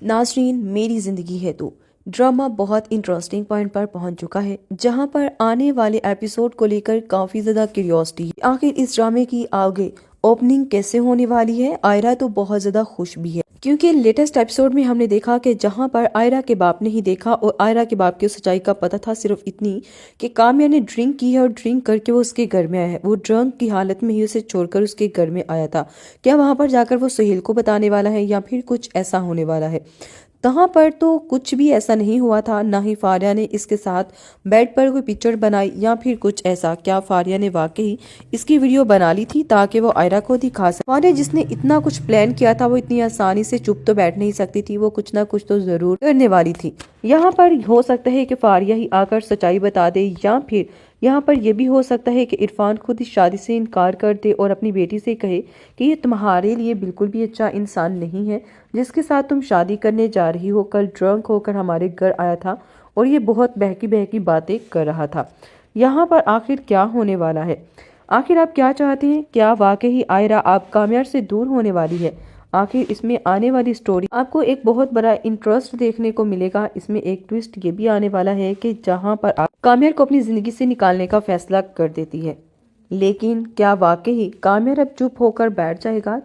नाज़रीन, मेरी जिंदगी है तो ड्रामा बहुत इंटरेस्टिंग पॉइंट पर पहुंच चुका है, जहां पर आने वाले एपिसोड को लेकर काफी ज्यादा क्यूरियोसिटी है। आखिर इस ड्रामे की आगे ओपनिंग कैसे होने वाली है। आयरा तो बहुत ज्यादा खुश भी है, क्योंकि लेटेस्ट एपिसोड में हमने देखा कि जहां पर आयरा के बाप ने ही देखा और आयरा के बाप की सच्चाई का पता था सिर्फ इतनी कि काम्या ने ड्रिंक की है और ड्रिंक करके वो उसके घर में आया है। वो ड्रंक की हालत में ही उसे छोड़कर उसके घर में आया था। क्या वहां पर जाकर वो सुहेल को बताने वाला है या फिर कुछ ऐसा होने वाला है। तहाँ पर तो कुछ भी ऐसा नहीं हुआ था, ना ही फारिया ने इसके साथ बेड पर कोई पिक्चर बनाई या फिर कुछ ऐसा। क्या फारिया ने वाकई इसकी वीडियो बना ली थी ताकि वो आयरा को दिखा सके। फारिया जिसने इतना कुछ प्लान किया था, वो इतनी आसानी से चुप तो बैठ नहीं सकती थी, वो कुछ ना कुछ तो जरूर करने वाली थी। यहाँ पर हो सकता है कि फारिया ही आकर सच्चाई बता दे, या फिर यहाँ पर यह भी हो सकता है कि इरफान खुद इस शादी से इनकार कर दे और अपनी बेटी से कहे कि ये तुम्हारे लिए बिल्कुल भी अच्छा इंसान नहीं है, जिसके साथ तुम शादी करने जा रही हो। कल ड्रंक होकर हमारे घर आया था और ये बहुत बहकी बहकी बातें कर रहा था। यहाँ पर आखिर क्या होने वाला है। आखिर आप क्या चाहते हैं। क्या वाकई आयरा आप कामयाब से दूर होने वाली है। आखिर इसमें आने वाली स्टोरी आपको एक बहुत बड़ा इंटरेस्ट देखने को मिलेगा। इसमें एक ट्विस्ट ये भी आने वाला है कि जहां पर आप काम्यार को अपनी जिंदगी से निकालने का फैसला कर देती है, लेकिन क्या वाकई काम्यार अब चुप होकर बैठ जाएगा।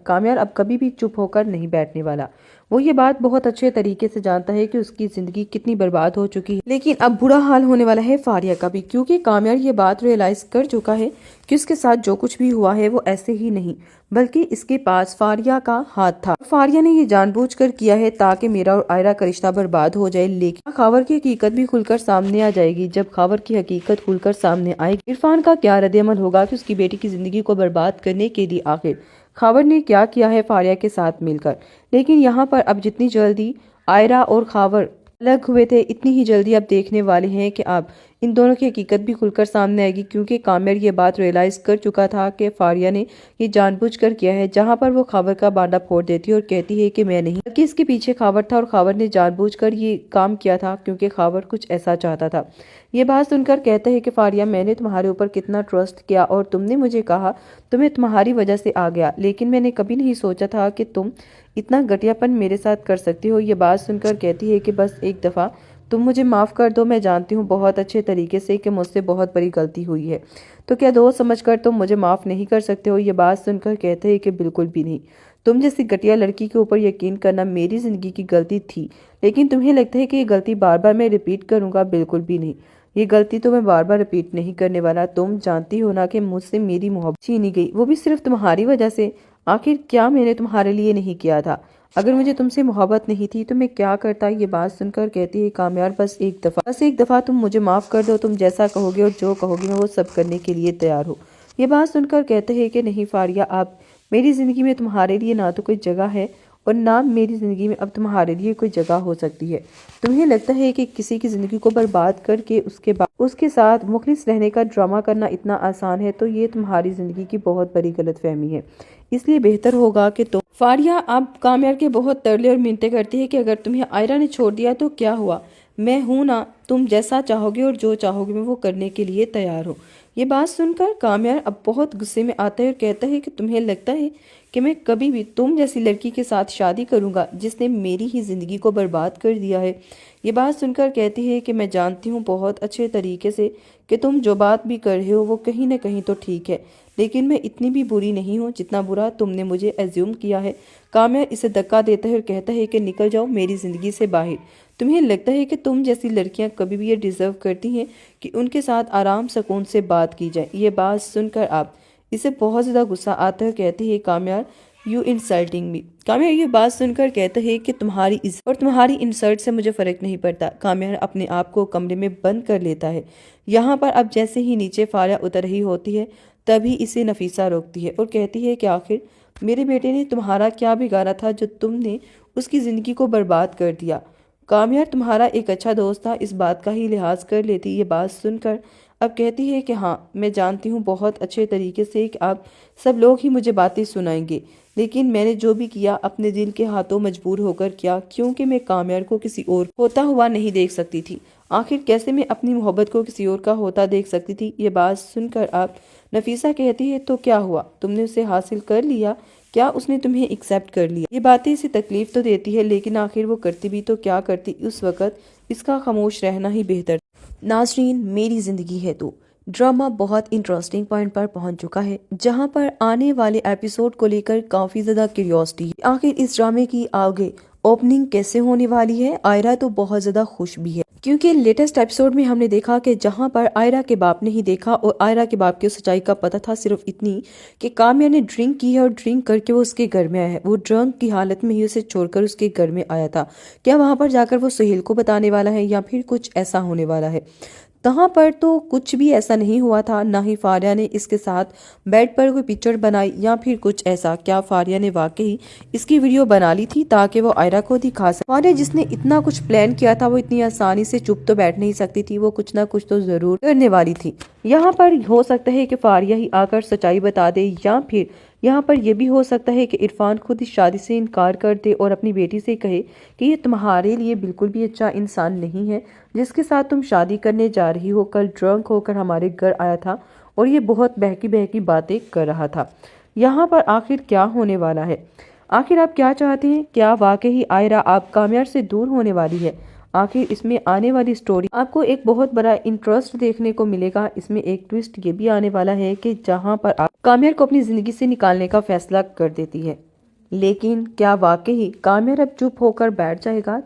काम्यार अब कभी भी चुप होकर नहीं बैठने वाला। वो ये बात बहुत अच्छे तरीके से जानता है कि उसकी जिंदगी कितनी बर्बाद हो चुकी है, लेकिन अब बुरा हाल होने वाला है फारिया का भी, क्योंकि काम्यार ये बात रियलाइज कर चुका है कि उसके साथ जो कुछ भी हुआ है वो ऐसे ही नहीं, बल्कि इसके पास फारिया का हाथ था। फारिया ने ये जानबूझकर किया है ताकि मेरा और आयरा का रिश्ता बर्बाद हो जाए। लेकिन खावर की हकीकत भी खुलकर सामने आ जाएगी। जब खावर की हकीकत खुलकर सामने आएगी, इरफान का क्या रद्द-ए-अमल होगा कि उसकी बेटी की जिंदगी को बर्बाद करने के लिए आखिर खावर ने क्या किया है फारिया के साथ मिलकर। लेकिन यहाँ पर अब जितनी जल्दी आयरा और खावर अलग हुए थे, इतनी ही जल्दी अब देखने वाले हैं कि अब इन दोनों की हकीकत भी खुलकर सामने आएगी, क्योंकि काम्यार ये बात रियलाइज कर चुका था कि फारिया ने ये जानबूझकर किया है। जहां पर वो खावर का बांडा फोड़ देती है और कहती है कि मैं नहीं, बल्कि इसके पीछे खावर था और खावर ने जानबूझकर ये काम किया था क्योंकि खावर कुछ ऐसा चाहता था। ये बात सुनकर कहता है कि फारिया, मैंने तुम्हारे ऊपर कितना ट्रस्ट किया और तुमने मुझे कहा तुम्हें तुम्हारी वजह से आ गया, लेकिन मैंने कभी नहीं सोचा था कि तुम इतना घटियापन मेरे साथ कर सकती हो। ये बात सुनकर कहती है कि बस एक दफ़ा तुम मुझे माफ़ कर दो। मैं जानती हूँ बहुत अच्छे तरीके से कि मुझसे बहुत बड़ी गलती हुई है, तो क्या दोस्त समझकर तुम मुझे माफ़ नहीं कर सकते हो। ये बात सुनकर कहते हैं कि बिल्कुल भी नहीं। तुम जैसी घटिया लड़की के ऊपर यकीन करना मेरी ज़िंदगी की गलती थी, लेकिन तुम्हें लगता है कि ये गलती बार बार मैं रिपीट करूँगा। बिल्कुल भी नहीं, ये गलती तो मैं बार बार रिपीट नहीं करने वाला। तुम जानती हो ना कि मुझसे मेरी मोहब्बत छीनी गई, वो भी सिर्फ तुम्हारी वजह से। आखिर क्या मैंने तुम्हारे लिए नहीं किया था। अगर मुझे तुमसे मोहब्बत नहीं थी तो मैं क्या करता। ये बात सुनकर कहती है कामयार, बस एक दफा तुम मुझे माफ कर दो। तुम जैसा कहोगे और जो कहोगे मैं वो सब करने के लिए तैयार हूँ। ये बात सुनकर कहते हैं कि नहीं फारिया, आप मेरी जिंदगी में तुम्हारे लिए ना तो कोई जगह है और ना मेरी जिंदगी में अब तुम्हारे लिए कोई जगह हो सकती है। तुम्हें लगता है कि किसी की जिंदगी को बर्बाद करके उसके बाद उसके साथ मुखलिस रहने का ड्रामा करना इतना आसान है, तो ये तुम्हारी जिंदगी की बहुत बड़ी गलतफहमी है। इसलिए बेहतर होगा कि तुम फारिया, आप कामयार के बहुत तरले और मिन्नतें करती है कि अगर तुम्हें आयरा ने छोड़ दिया तो क्या हुआ, मैं हूं ना, तुम जैसा चाहोगे और जो चाहोगे मैं वो करने के लिए तैयार हूँ। ये बात सुनकर कामयार अब बहुत गुस्से में आता है और कहता है कि तुम्हें लगता है कि मैं कभी भी तुम जैसी लड़की के साथ शादी करूंगा जिसने मेरी ही जिंदगी को बर्बाद कर दिया है। ये बात सुनकर कहती है कि मैं जानती हूँ बहुत अच्छे तरीके से कि तुम जो बात भी कर रहे हो वो कहीं ना कहीं तो ठीक है, लेकिन मैं इतनी भी बुरी नहीं हूँ जितना बुरा तुमने मुझे एज्यूम किया है। कामयार इसे धक्का देता है और कहता है कि निकल जाओ मेरी जिंदगी से बाहर। तुम्हें लगता है कि तुम जैसी लड़कियां कभी भी ये डिजर्व करती हैं कि उनके साथ आराम सुकून से बात की जाए। ये बात सुनकर आप इसे बहुत ज़्यादा गुस्सा आता है। कहती है कामयार, यू इंसल्टिंग मी। कामयार ये बात सुनकर कहते हैं कि तुम्हारी इज्जत और तुम्हारी इंसल्ट से मुझे फर्क नहीं पड़ता। कामयार अपने आप को कमरे में बंद कर लेता है। यहाँ पर अब जैसे ही नीचे फारिया उतर रही होती है, तभी इसे नफीसा रोकती है और कहती है कि आखिर मेरे बेटे ने तुम्हारा क्या बिगाड़ा था जो तुमने उसकी ज़िंदगी को बर्बाद कर दिया। कामयार तुम्हारा एक अच्छा दोस्त था, इस बात का ही लिहाज कर लेती। ये बात सुनकर अब कहती है कि हाँ, मैं जानती हूँ बहुत अच्छे तरीके से कि आप सब लोग ही मुझे बातें सुनाएंगे, लेकिन मैंने जो भी किया अपने दिल के हाथों मजबूर होकर किया, क्योंकि मैं कामयार को किसी और होता हुआ नहीं देख सकती थी। आखिर कैसे मैं अपनी मोहब्बत को किसी और का होता देख सकती थी। ये बात सुनकर आप नफीसा कहती है, तो क्या हुआ, तुमने उसे हासिल कर लिया। क्या उसने तुम्हें एक्सेप्ट कर लिया? ये बातें इसे तकलीफ तो देती है, लेकिन आखिर वो करती भी तो क्या करती। उस वक्त इसका खामोश रहना ही बेहतर। नाज़रीन, मेरी जिंदगी है तो ड्रामा बहुत इंटरेस्टिंग पॉइंट पर पहुंच चुका है, जहां पर आने वाले एपिसोड को लेकर काफी ज्यादा क्यूरियोसिटी है। आखिर इस ड्रामे की आगे ओपनिंग कैसे होने वाली है। आयरा तो बहुत ज्यादा खुश भी है, क्योंकि लेटेस्ट एपिसोड में हमने देखा कि जहां पर आयरा के बाप ने ही देखा और आयरा के बाप की सच्चाई का पता था सिर्फ इतनी कि काम्या ने ड्रिंक की है और ड्रिंक करके वो उसके घर में आया है। वो ड्रंक की हालत में ही उसे छोड़कर उसके घर में आया था। क्या वहां पर जाकर वो सुहेल को बताने वाला है या फिर कुछ ऐसा होने वाला है? तहाँ पर तो कुछ भी ऐसा नहीं हुआ था। ना ही फारिया ने इसके साथ बेड पर कोई पिक्चर बनाई या फिर कुछ ऐसा। क्या फारिया ने वाकई इसकी वीडियो बना ली थी ताकि वो आयरा को दिखा सके? फारिया जिसने इतना कुछ प्लान किया था, वो इतनी आसानी से चुप तो बैठ नहीं सकती थी। वो कुछ ना कुछ तो जरूर करने वाली थी। यहाँ पर हो सकता है कि फारिया ही आकर सच्चाई बता दे, या फिर यहाँ पर यह भी हो सकता है कि इरफान खुद इस शादी से इनकार कर दे और अपनी बेटी से कहे कि ये तुम्हारे लिए बिल्कुल भी अच्छा इंसान नहीं है, जिसके साथ तुम शादी करने जा रही हो। कल ड्रंक होकर हमारे घर आया था और ये बहुत बहकी बहकी बातें कर रहा था। यहाँ पर आखिर क्या होने वाला है? आखिर आप क्या चाहते हैं? क्या वाकई आयरा आप कामयाब से दूर होने वाली है? आखिर इसमें आने वाली स्टोरी आपको एक बहुत बड़ा इंटरेस्ट देखने को मिलेगा। इसमें एक ट्विस्ट ये भी आने वाला है कि जहां पर आप काम्यार को अपनी जिंदगी से निकालने का फैसला कर देती है, लेकिन क्या वाकई काम्यार अब चुप होकर बैठ जाएगा?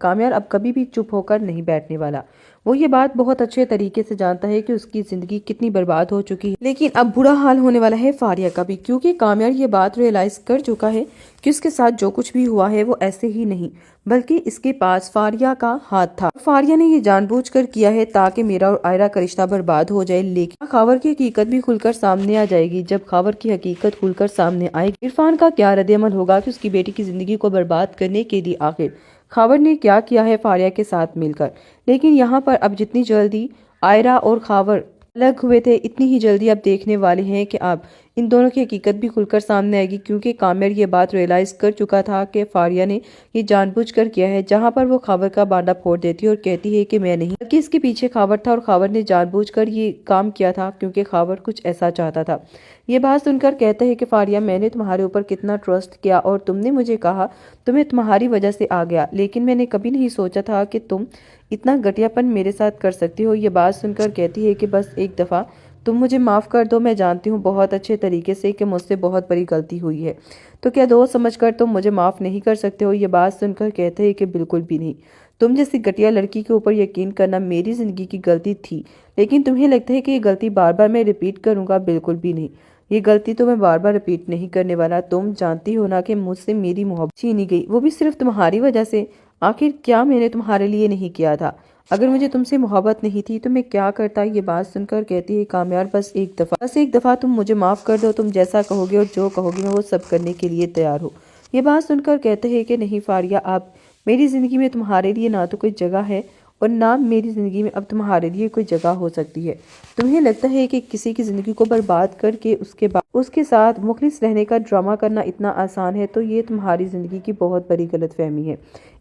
काम्यार अब कभी भी चुप होकर नहीं बैठने वाला। वो ये बात बहुत अच्छे तरीके से जानता है कि उसकी जिंदगी कितनी बर्बाद हो चुकी है, लेकिन अब बुरा हाल होने वाला है फारिया का भी, क्योंकि काम्यार ये बात रियलाइज कर चुका है कि उसके साथ जो कुछ भी हुआ है वो ऐसे ही नहीं, बल्कि इसके पास फारिया का हाथ था। फारिया ने ये जानबूझकर किया है ताकि मेरा और आयरा का रिश्ता बर्बाद हो जाए। लेकिन खावर की हकीकत भी खुलकर सामने आ जाएगी। जब खावर की हकीकत खुलकर सामने आएगी, इरफान का क्या रद्द-ए-अमल होगा कि उसकी बेटी की जिंदगी को बर्बाद करने के लिए आखिर खावर ने क्या किया है फारिया के साथ मिलकर। लेकिन यहाँ पर अब जितनी जल्दी आयरा और खावर अलग हुए थे, इतनी ही जल्दी अब देखने वाले हैं कि अब इन दोनों की हकीकत भी खुलकर सामने आएगी, क्योंकि काम्यार ये बात रियलाइज कर चुका था कि फारिया ने ये जानबूझकर किया है। जहां पर वो खावर का बांधा फोड़ देती है और कहती है कि मैं नहीं, बल्कि इसके पीछे खावर था और खावर ने जानबूझकर ये काम किया था क्योंकि खावर कुछ ऐसा चाहता था। ये बात सुनकर कहता है कि फारिया, मैंने तुम्हारे ऊपर कितना ट्रस्ट किया और तुमने मुझे कहा तुम्हें तुम्हारी वजह से आ गया, लेकिन मैंने कभी नहीं सोचा था कि तुम इतना घटियापन मेरे साथ कर सकती हो। ये बात सुनकर कहती है कि बस एक दफ़ा तुम मुझे माफ़ कर दो। मैं जानती हूँ बहुत अच्छे तरीके से कि मुझसे बहुत बड़ी गलती हुई है, तो क्या दोस्त समझकर तुम मुझे माफ़ नहीं कर सकते हो? ये बात सुनकर कहते हैं कि बिल्कुल भी नहीं। तुम जैसी घटिया लड़की के ऊपर यकीन करना मेरी ज़िंदगी की गलती थी, लेकिन तुम्हें लगता है कि ये गलती बार बार मैं रिपीट करूँगा? बिल्कुल भी नहीं। ये गलती तो मैं बार बार रिपीट नहीं करने वाला। तुम जानती हो ना कि मुझसे मेरी मोहब्बत छीनी गई, वो भी सिर्फ तुम्हारी वजह से। आखिर क्या मैंने तुम्हारे लिए नहीं किया था? अगर मुझे तुमसे मोहब्बत नहीं थी तो मैं क्या करता? ये बात सुनकर कहती है कामयार, बस एक दफ़ा तुम मुझे माफ़ कर दो। तुम जैसा कहोगे और जो कहोगे मैं वो सब करने के लिए तैयार हूँ। ये बात सुनकर कहते हैं कि नहीं फारिया, आप मेरी ज़िंदगी में तुम्हारे लिए ना तो कोई जगह है और ना मेरी ज़िंदगी में अब तुम्हारे लिए कोई जगह हो सकती है। तुम्हें लगता है कि किसी की ज़िंदगी को बर्बाद करके उसके बाद उसके साथ मुखलिस रहने का ड्रामा करना इतना आसान है, तो ये तुम्हारी ज़िंदगी की बहुत बड़ी गलतफहमी है।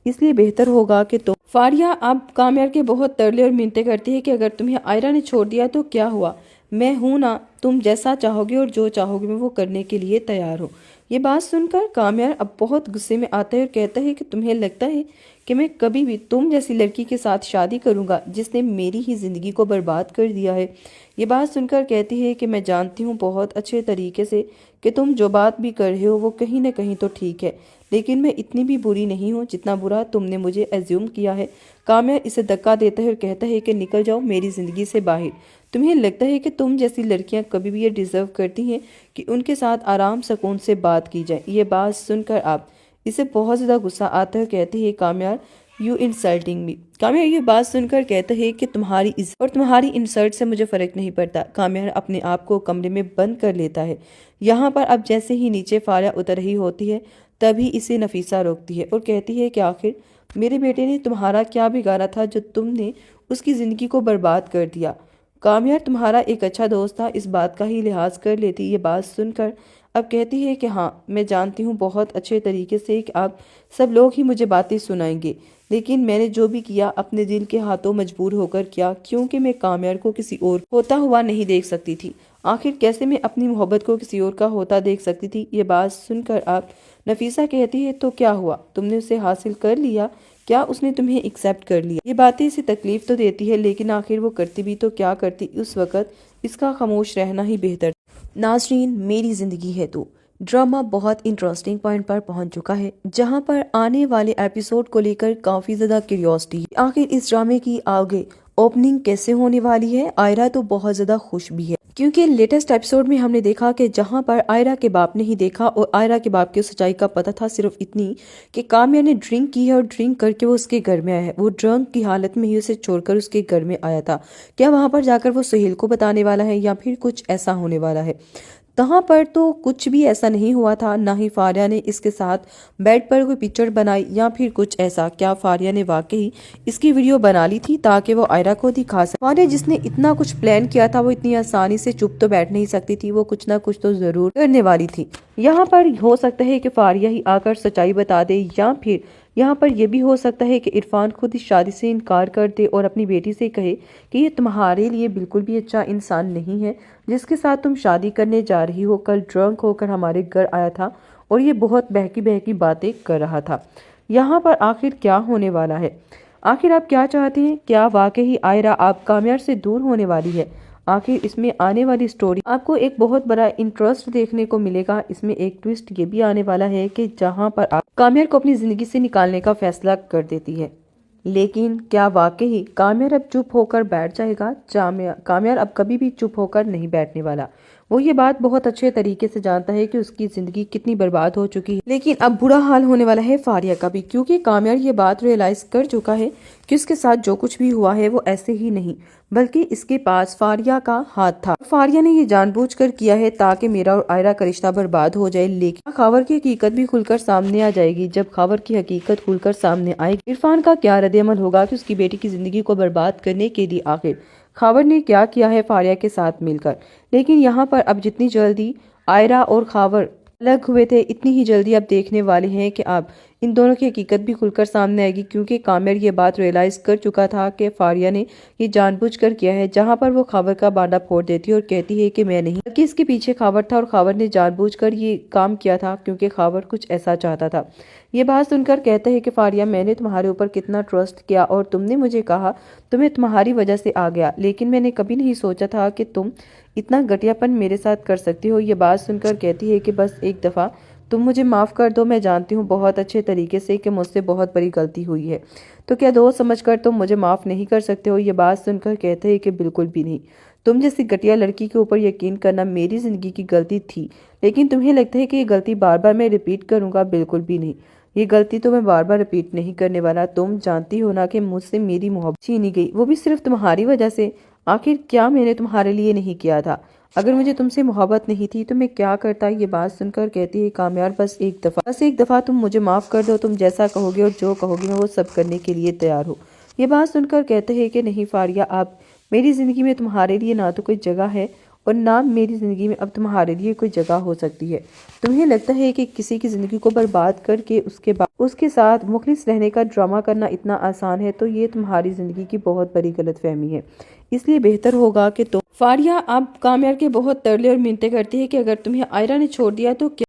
इसलिए बेहतर होगा कि तुम फारिया अब कामयार के बहुत तरले और मिन्नतें करती है कि अगर तुम्हें आयरा ने छोड़ दिया तो क्या हुआ, मैं हूं ना, तुम जैसा चाहोगे और जो चाहोगे मैं वो करने के लिए तैयार हूँ। ये बात सुनकर कामयार अब बहुत गुस्से में आता है और कहता है कि तुम्हें लगता है कि मैं कभी भी तुम जैसी लड़की के साथ शादी करूंगा जिसने मेरी ही जिंदगी को बर्बाद कर दिया है? ये बात सुनकर कहती है कि मैं जानती हूँ बहुत अच्छे तरीके से कि तुम जो बात भी कर रहे हो वो कहीं ना कहीं तो ठीक है, लेकिन मैं इतनी भी बुरी नहीं हूँ जितना बुरा तुमने मुझे एज्यूम किया है। कामयार इसे धक्का देता है और कहता है कि निकल जाओ मेरी जिंदगी से बाहर। तुम्हें लगता है कि तुम जैसी लड़कियां कभी भी ये डिजर्व करती हैं कि उनके साथ आराम सुकून से बात की जाए? ये बात सुनकर आप इसे बहुत ज़्यादा गुस्सा आता है। कहती है कामयार, यू इंसल्टिंग मी। कामयार ये बात सुनकर कहते हैं कि तुम्हारी इज्जत और तुम्हारी इंसल्ट से मुझे फर्क नहीं पड़ता। कामयार अपने आप को कमरे में बंद कर लेता है। यहाँ पर अब जैसे ही नीचे फारिया उतर रही होती है तभी इसे नफीसा रोकती है और कहती है कि आखिर मेरे बेटे ने तुम्हारा क्या बिगाड़ा था जो तुमने उसकी ज़िंदगी को बर्बाद कर दिया? कामयार तुम्हारा एक अच्छा दोस्त था, इस बात का ही लिहाज कर लेती। ये बात सुनकर अब कहती है कि हाँ, मैं जानती हूँ बहुत अच्छे तरीके से कि आप सब लोग ही मुझे बातें सुनाएंगे, लेकिन मैंने जो भी किया अपने दिल के हाथों मजबूर होकर किया, क्योंकि मैं कामयार को किसी और होता हुआ नहीं देख सकती थी। आखिर कैसे मैं अपनी मोहब्बत को किसी और का होता देख सकती थी। ये बात सुनकर आप नफीसा कहती है, तो क्या हुआ, तुमने उसे हासिल कर लिया, क्या उसने तुम्हें एक्सेप्ट कर लिया। ये बातें इसे तकलीफ तो देती है, लेकिन आखिर वो करती भी तो क्या करती। उस वक्त इसका खामोश रहना ही बेहतर। नाजरीन, मेरी जिंदगी है तो ड्रामा बहुत इंटरेस्टिंग पॉइंट पर पहुंच चुका है, जहां पर आने वाले एपिसोड को लेकर काफी ज्यादा क्यूरियोसिटी है। आखिर इस ड्रामे की आगे ओपनिंग कैसे होने वाली है। आयरा तो बहुत ज्यादा खुश भी है, क्योंकि लेटेस्ट एपिसोड में हमने देखा कि जहां पर आयरा के बाप ने ही देखा और आयरा के बाप की सच्चाई का पता था सिर्फ इतनी कि काम्या ने ड्रिंक की है और ड्रिंक करके वो उसके घर में आया है। वो ड्रंक की हालत में ही उसे छोड़कर उसके घर में आया था। क्या वहां पर जाकर वो सुहेल को बताने वाला है या फिर कुछ ऐसा होने वाला है। तहाँ पर तो कुछ भी ऐसा नहीं हुआ था, ना ही फारिया ने इसके साथ बेड पर कोई पिक्चर बनाई या फिर कुछ ऐसा। क्या फारिया ने वाकई इसकी वीडियो बना ली थी ताकि वो आयरा को दिखा सके। फारिया जिसने इतना कुछ प्लान किया था, वो इतनी आसानी से चुप तो बैठ नहीं सकती थी, वो कुछ ना कुछ तो जरूर करने वाली थी। यहाँ पर हो सकता है कि फारिया ही आकर सच्चाई बता दे, या फिर यहाँ पर यह भी हो सकता है कि इरफान खुद इस शादी से इनकार कर दे और अपनी बेटी से कहे कि ये तुम्हारे लिए बिल्कुल भी अच्छा इंसान नहीं है, जिसके साथ तुम शादी करने जा रही हो। कल ड्रंक होकर हमारे घर आया था और ये बहुत बहकी बहकी बातें कर रहा था। यहाँ पर आखिर क्या होने वाला है। आखिर आप क्या चाहते हैं। क्या वाकई आयरा आप कामयाब से दूर होने वाली है। आखिर इसमें आने वाली स्टोरी आपको एक बहुत बड़ा इंटरेस्ट देखने को मिलेगा। इसमें एक ट्विस्ट ये भी आने वाला है कि जहां पर आप काम्यार को अपनी जिंदगी से निकालने का फैसला कर देती है, लेकिन क्या वाकई काम्यार अब चुप होकर बैठ जाएगा। काम्यार अब कभी भी चुप होकर नहीं बैठने वाला। वो ये बात बहुत अच्छे तरीके से जानता है कि उसकी जिंदगी कितनी बर्बाद हो चुकी है, लेकिन अब बुरा हाल होने वाला है फारिया का भी, क्योंकि काम्यार ये बात रियलाइज कर चुका है कि उसके साथ जो कुछ भी हुआ है वो ऐसे ही नहीं, बल्कि इसके पास फारिया का हाथ था। फारिया ने ये जानबूझकर किया है ताकि मेरा और आयरा का रिश्ता बर्बाद हो जाए। लेकिन खबर की हकीकत भी खुलकर सामने आ जाएगी। जब खबर की हकीकत खुलकर सामने आएगी, इरफान का क्या रद्द-ए-अमल होगा कि उसकी बेटी की जिंदगी को बर्बाद करने के लिए आखिर खबर ने क्या किया है फारिया के साथ मिलकर। लेकिन यहाँ पर अब जितनी जल्दी आयरा और खबर अलग हुए थे, इतनी ही जल्दी अब देखने वाले हैं कि अब इन दोनों की हकीकत भी खुलकर सामने आएगी, क्योंकि काम्यार ये बात रियलाइज कर चुका था कि फारिया ने ये जानबूझकर किया है। जहां पर वो खबर का बांधा फोड़ देती है और कहती है कि मैं नहीं, बल्कि इसके पीछे खबर था और खबर ने जानबूझकर ये काम किया था क्योंकि खबर कुछ ऐसा चाहता था। ये बात सुनकर कहता है कि फारिया, मैंने तुम्हारे ऊपर कितना ट्रस्ट किया और तुमने मुझे कहा तुम्हें तुम्हारी वजह से आ गया, लेकिन मैंने कभी नहीं सोचा था कि तुम इतना घटियापन मेरे साथ कर सकती हो। ये बात सुनकर कहती है कि बस एक दफ़ा तुम मुझे माफ़ कर दो। मैं जानती हूँ बहुत अच्छे तरीके से कि मुझसे बहुत बड़ी गलती हुई है, तो क्या दोस्त समझकर तुम मुझे माफ़ नहीं कर सकते हो। ये बात सुनकर कहते हैं कि बिल्कुल भी नहीं। तुम जैसी घटिया लड़की के ऊपर यकीन करना मेरी ज़िंदगी की गलती थी, लेकिन तुम्हें लगता है कि ये गलती बार बार मैं रिपीट करूँगा। बिल्कुल भी नहीं, ये गलती तो मैं बार बार रिपीट नहीं करने वाला। तुम जानती हो ना कि मुझसे मेरी मोहब्बत छीनी गई, वो भी सिर्फ तुम्हारी वजह से। आखिर क्या मैंने तुम्हारे लिए नहीं किया था। अगर मुझे तुमसे मोहब्बत नहीं थी तो मैं क्या करता। ये बात सुनकर कहती है कामयार, बस एक दफ़ा तुम मुझे माफ़ कर दो। तुम जैसा कहोगे और जो कहोगे मैं वो सब करने के लिए तैयार हूँ। ये बात सुनकर कहते हैं कि नहीं फारिया, आप मेरी ज़िंदगी में तुम्हारे लिए ना तो कोई जगह है और ना मेरी ज़िंदगी में अब तुम्हारे लिए कोई जगह हो सकती है। तुम्हें लगता है कि किसी की ज़िंदगी को बर्बाद करके उसके बाद उसके साथ मुखलिस रहने का ड्रामा करना इतना आसान है, तो ये तुम्हारी ज़िंदगी की बहुत बड़ी गलतफहमी है। इसलिए बेहतर होगा कि तुम फारिया अब कामयार के बहुत तरले और मिन्नतें करती है कि अगर तुम्हें आयरा ने छोड़ दिया तो क्या